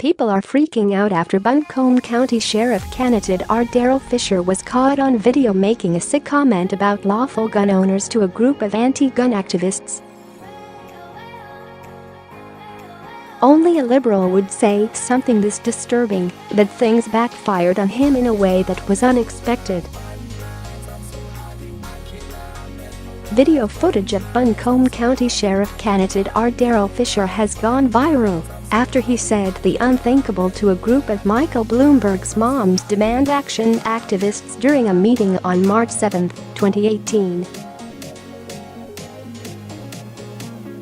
People are freaking out after Buncombe County Sheriff candidate R. Daryl Fisher was caught on video making a sick comment about lawful gun owners to a group of anti-gun activists. Only a liberal would say something this disturbing, but things backfired on him in a way that was unexpected. Video footage of Buncombe County Sheriff candidate R. Daryl Fisher has gone viral after he said the unthinkable to a group of Michael Bloomberg's Moms Demand Action activists during a meeting on March 7, 2018.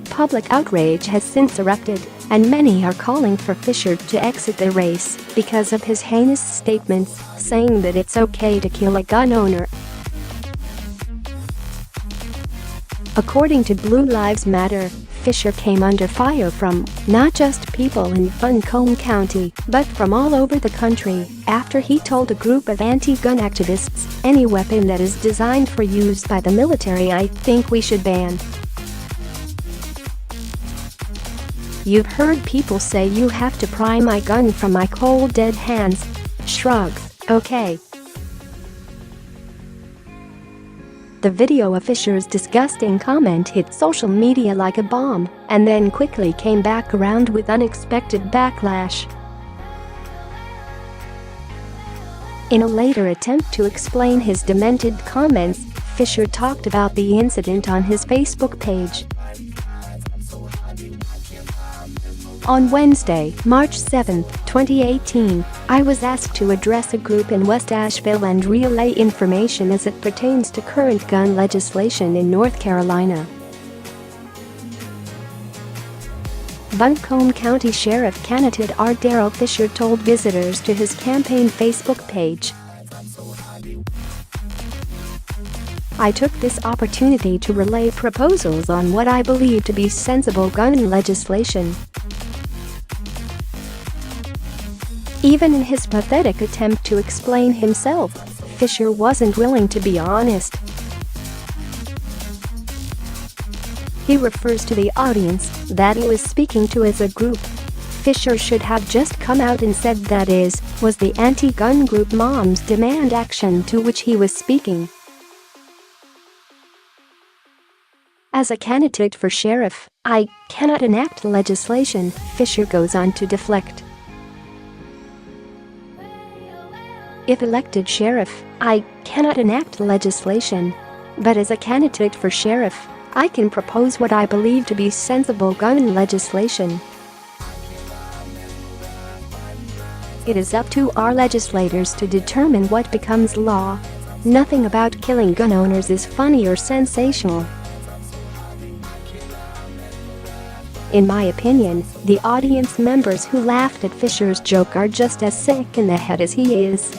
Public outrage has since erupted, and many are calling for Fisher to exit the race because of his heinous statements, saying that it's okay to kill a gun owner. According to Blue Lives Matter, Fisher came under fire from not just people in Buncombe County, but from all over the country after he told a group of anti-gun activists, "Any weapon that is designed for use by the military I think we should ban." "You've heard people say you have to pry my gun from my cold dead hands." Shrugs, okay. The video of Fisher's disgusting comment hit social media like a bomb and then quickly came back around with unexpected backlash. In a later attempt to explain his demented comments, Fisher talked about the incident on his Facebook page. On Wednesday, March 7, 2018, I was asked to address a group in West Asheville and relay information as it pertains to current gun legislation in North Carolina. Buncombe County Sheriff candidate R. Daryl Fisher told visitors to his campaign Facebook page, "I took this opportunity to relay proposals on what I believe to be sensible gun legislation." Even in his pathetic attempt to explain himself, Fisher wasn't willing to be honest. He refers to the audience that he was speaking to as a group. Fisher should have just come out and said that was the anti-gun group Moms Demand Action to which he was speaking. As a candidate for sheriff, I cannot enact legislation, Fisher goes on to deflect. If elected sheriff, I cannot enact legislation. But as a candidate for sheriff, I can propose what I believe to be sensible gun legislation. It is up to our legislators to determine what becomes law. Nothing about killing gun owners is funny or sensational. In my opinion, the audience members who laughed at Fisher's joke are just as sick in the head as he is.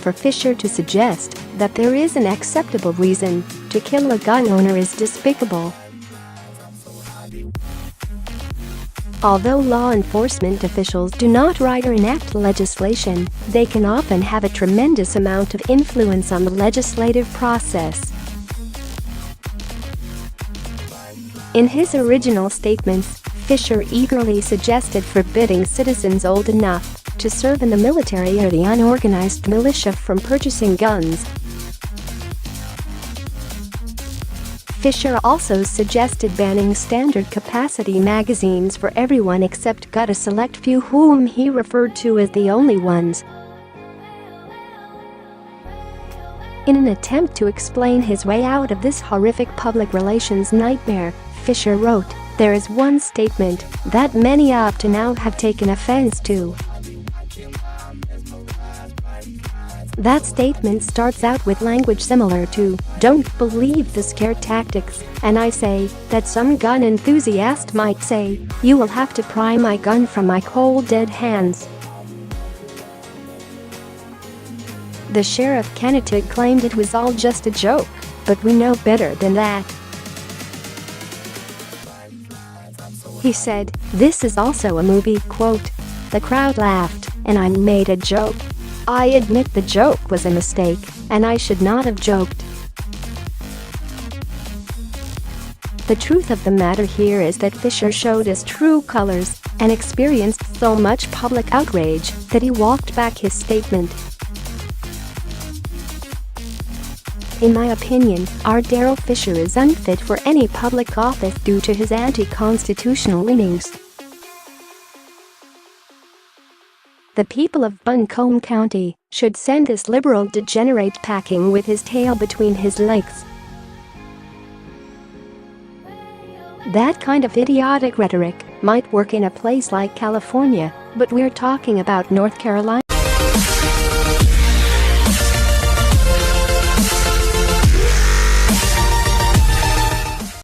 For Fisher to suggest that there is an acceptable reason to kill a gun owner is despicable. Although law enforcement officials do not write or enact legislation, they can often have a tremendous amount of influence on the legislative process. In his original statements, Fisher eagerly suggested forbidding citizens old enough to serve in the military or the unorganized militia from purchasing guns. Fisher also suggested banning standard capacity magazines for everyone except a select few whom he referred to as the only ones. In an attempt to explain his way out of this horrific public relations nightmare, Fisher wrote, "There is one statement that many up to now have taken offense to. That statement starts out with language similar to, 'Don't believe the scare tactics,' and I say that some gun enthusiast might say, 'You will have to pry my gun from my cold dead hands.'" The sheriff candidate claimed it was all just a joke, but we know better than that. He said, "This is also a movie," quote. "The crowd laughed, and I made a joke. I admit the joke was a mistake, and I should not have joked." The truth of the matter here is that Fisher showed his true colors and experienced so much public outrage that he walked back his statement. In my opinion, our Daryl Fisher is unfit for any public office due to his anti-constitutional leanings. The people of Buncombe County should send this liberal degenerate packing with his tail between his legs. That kind of idiotic rhetoric might work in a place like California, but we're talking about North Carolina.